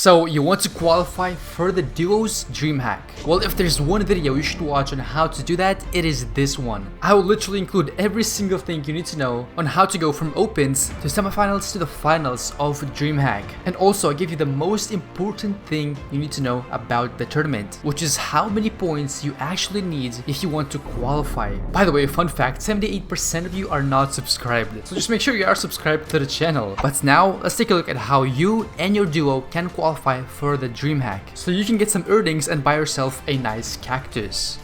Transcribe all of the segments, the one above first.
So you want to qualify for the duos Dreamhack? Well, if there's one video you should watch on how to do that, it is this one. I will literally include every single thing you need to know on how to go from opens to semifinals to the finals of Dreamhack. And also I give you the most important thing you need to know about the tournament, which is how many points you actually need if you want to qualify. By the way, fun fact, 78% of you are not subscribed, so just make sure you are subscribed to the channel. But now let's take a look at how you and your duo can qualify for the Dreamhack, so you can get some earnings and buy yourself a nice cactus.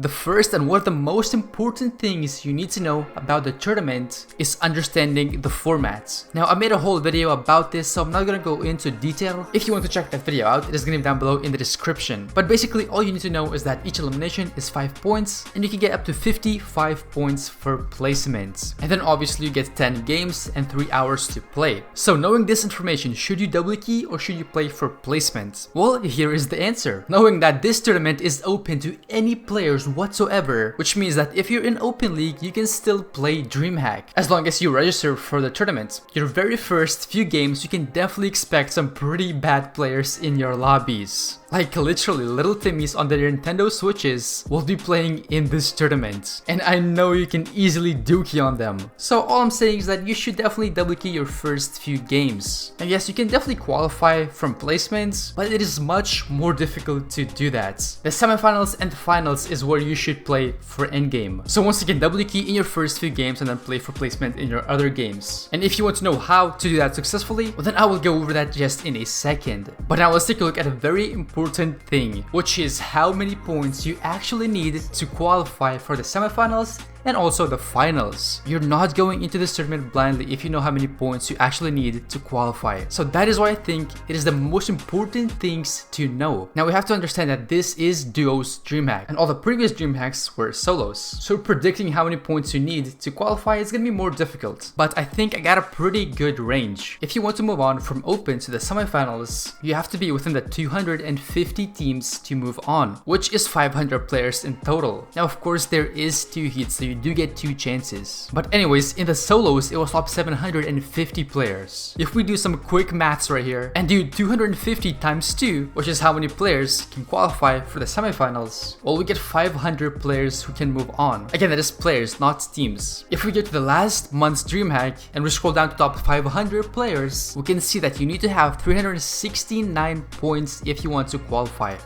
The first and one of the most important things you need to know about the tournament is understanding the formats. Now, I made a whole video about this, so I'm not gonna go into detail. If you want to check that video out, it is gonna be down below in the description. But basically, all you need to know is that each elimination is 5 points, and you can get up to 55 points for placement. And then obviously you get 10 games and 3 hours to play. So knowing this information, should you double key or should you play for placement? Well, here is the answer. Knowing that this tournament is open to any players whatsoever, which means that if you're in open league, you can still play Dreamhack as long as you register for the tournament. Your very first few games, you can definitely expect some pretty bad players in your lobbies. Like literally little Timmies on their Nintendo Switches will be playing in this tournament, and I know you can easily dookie on them. So all I'm saying is that you should definitely double key your first few games. And yes, you can definitely qualify from placements, but it is much more difficult to do that. The semifinals and finals is where you should play for endgame. So once again, double key in your first few games and then play for placement in your other games. And if you want to know how to do that successfully, well then I will go over that just in a second. But now let's take a look at a very important thing, which is how many points you actually need to qualify for the semifinals and also the finals. You're not going into this tournament blindly if you know how many points you actually need to qualify. So that is why I think it is the most important things to know. Now we have to understand that this is duos Dreamhack, and all the previous Dreamhacks were solos. So predicting how many points you need to qualify is gonna be more difficult. But I think I got a pretty good range. If you want to move on from open to the semifinals, you have to be within the 250 teams to move on, which is 500 players in total. Now of course there is 2 heats, so you do get 2 chances. But anyways, in the solos, it was top 750 players. If we do some quick maths right here and do 250 times 2, which is how many players can qualify for the semifinals, well, we get 500 players who can move on. Again, that is players, not teams. If we get to the last month's Dreamhack and we scroll down to top 500 players, we can see that you need to have 369 points if you want to qualify.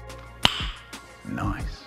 Nice.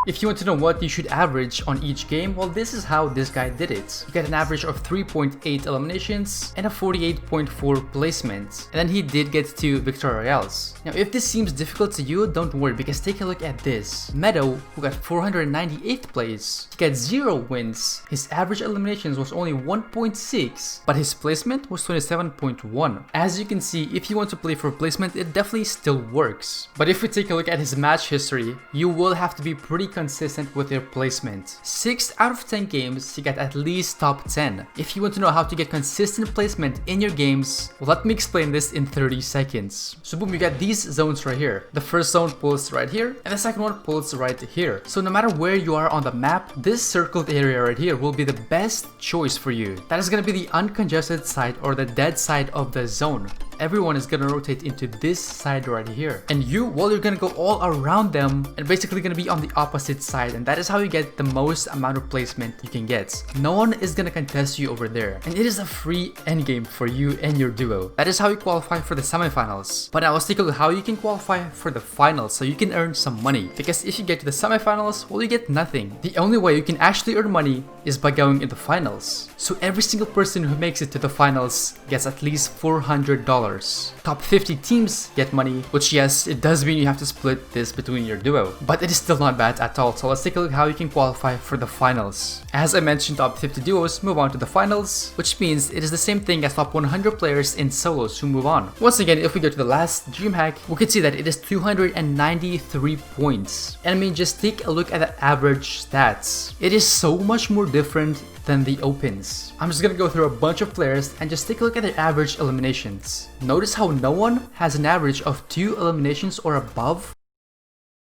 If you want to know what you should average on each game, well, this is how this guy did it. You get an average of 3.8 eliminations and a 48.4 placement. And then he did get 2 Victory Royales. Now, if this seems difficult to you, don't worry, because take a look at this. Meadow, who got 498th place, he got 0 wins. His average eliminations was only 1.6, but his placement was 27.1. As you can see, if you want to play for placement, it definitely still works. But if we take a look at his match history, you will have to be pretty consistent with your placement. 6 out of 10 games, you get at least top 10. If you want to know how to get consistent placement in your games, well, let me explain this in 30 seconds. So boom, you got these zones right here. The first zone pulls right here, and the second one pulls right here. So no matter where you are on the map, this circled area right here will be the best choice for you. That is going to be the uncongested side or the dead side of the zone. Everyone is gonna rotate into this side right here, and you're gonna go all around them and basically gonna be on the opposite side, and that is how you get the most amount of placement you can get. No one is gonna contest you over there, and it is a free endgame for you and your duo. That is how you qualify for the semifinals. But now let's take a look how you can qualify for the finals so you can earn some money, because if you get to the semifinals, well, you get nothing. The only way you can actually earn money is by going in the finals. So every single person who makes it to the finals gets at least $400. Top 50 teams get money, which yes, it does mean you have to split this between your duo, but it is still not bad at all. So let's take a look how you can qualify for the finals. As I mentioned, top 50 duos move on to the finals, which means it is the same thing as top 100 players in solos who move on. Once again, if we go to the last Dreamhack, we can see that it is 293 points. And I mean, just take a look at the average stats. It is so much more different than the opens. I'm just gonna go through a bunch of players and just take a look at their average eliminations. Notice how no one has an average of 2 eliminations or above.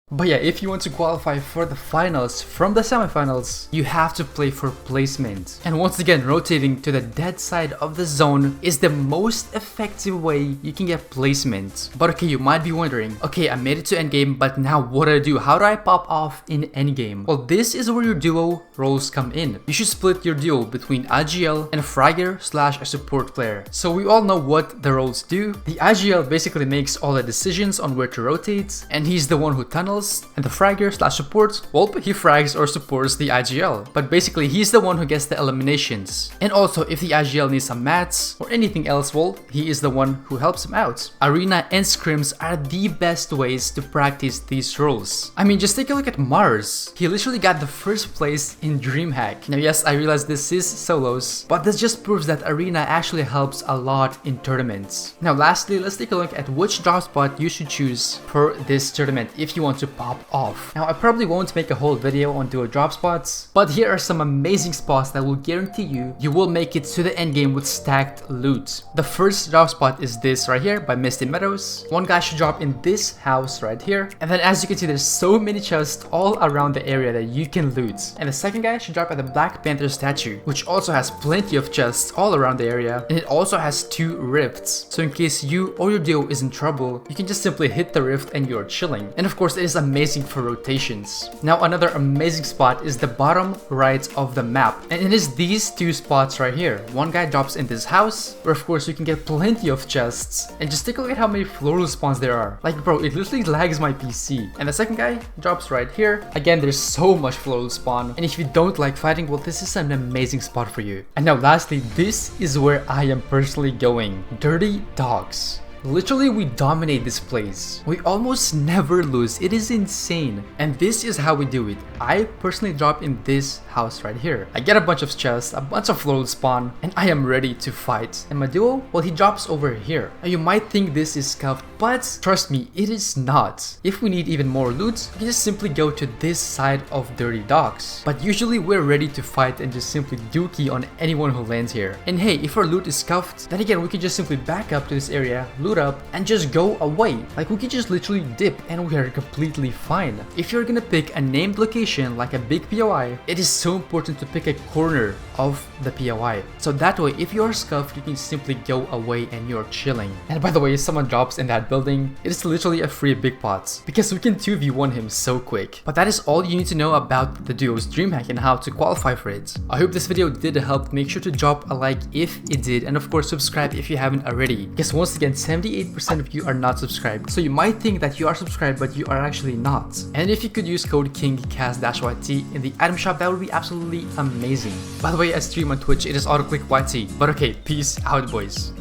But yeah, if you want to qualify for the finals from the semifinals, you have to play for placement. And once again, rotating to the dead side of the zone is the most effective way you can get placement. But okay, you might be wondering, okay, I made it to endgame, but now what do I do? How do I pop off in endgame? Well, this is where your duo roles come in. You should split your duo between IGL and a fragger / a support player. So we all know what the roles do. The IGL basically makes all the decisions on where to rotate, and he's the one who tunnels. And the fragger / support, well, he frags or supports the IGL. But basically, he's the one who gets the eliminations. And also, if the IGL needs some mats or anything else, well, he is the one who helps him out. Arena and scrims are the best ways to practice these roles. I mean, just take a look at Mars. He literally got the first place in Dreamhack. Now, yes, I realize this is solos, but this just proves that Arena actually helps a lot in tournaments. Now, lastly, let's take a look at which drop spot you should choose for this tournament if you want to pop off. Now, I probably won't make a whole video on duo drop spots, but here are some amazing spots that will guarantee you will make it to the end game with stacked loot. The first drop spot is this right here by Misty Meadows. One guy should drop in this house right here, and then as you can see, there's so many chests all around the area that you can loot. And the second guy should drop at the Black Panther statue, which also has plenty of chests all around the area, and it also has 2 rifts. So in case you or your duo is in trouble, you can just simply hit the rift and you're chilling. And of course, it is amazing for rotations. Now, another amazing spot is the bottom right of the map, and it is these 2 spots right here. One guy drops in this house, where of course you can get plenty of chests, and just take a look at how many floral spawns there are. Like, bro, it literally lags my PC. And the second guy drops right here. Again, there's so much floral spawn, and if you don't like fighting, well, this is an amazing spot for you. And now lastly, this is where I am personally going. Dirty Dogs. Literally, we dominate this place. We almost never lose. It is insane. And this is how we do it. I personally drop in this house right here. I get a bunch of chests, a bunch of floral spawn, and I am ready to fight. And my duo, well, he drops over here. Now, you might think this is scuffed, but trust me, it is not. If we need even more loot, we can just simply go to this side of Dirty Dogs. But usually, we're ready to fight and just simply dookie on anyone who lands here. And hey, if our loot is scuffed, then again, we can just simply back up to this area, loot up, and just go away. Like, we can just literally dip and we are completely fine. If you're gonna pick a named location like a big POI, it is so important to pick a corner of the POI. So that way, if you are scuffed, you can simply go away and you're chilling. And by the way, if someone drops in that building, it is literally a free big pot because we can 2v1 him so quick. But that is all you need to know about the duo's Dreamhack and how to qualify for it. I hope this video did help. Make sure to drop a like if it did, and of course subscribe if you haven't already. Because once again, 78% of you are not subscribed. So you might think that you are subscribed, but you are actually not. And if you could use code KINGCAST-YT in the item shop, that would be absolutely amazing. By the way, I stream on Twitch, it is AutoClickYT. But okay, peace out, boys.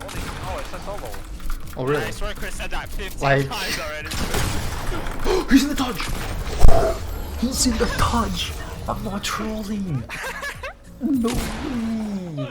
Oh, it's a solo. Oh really? I swear Chris said that 15 Like... times already. He's in the dodge! He's in the dodge! I'm not trolling! No way!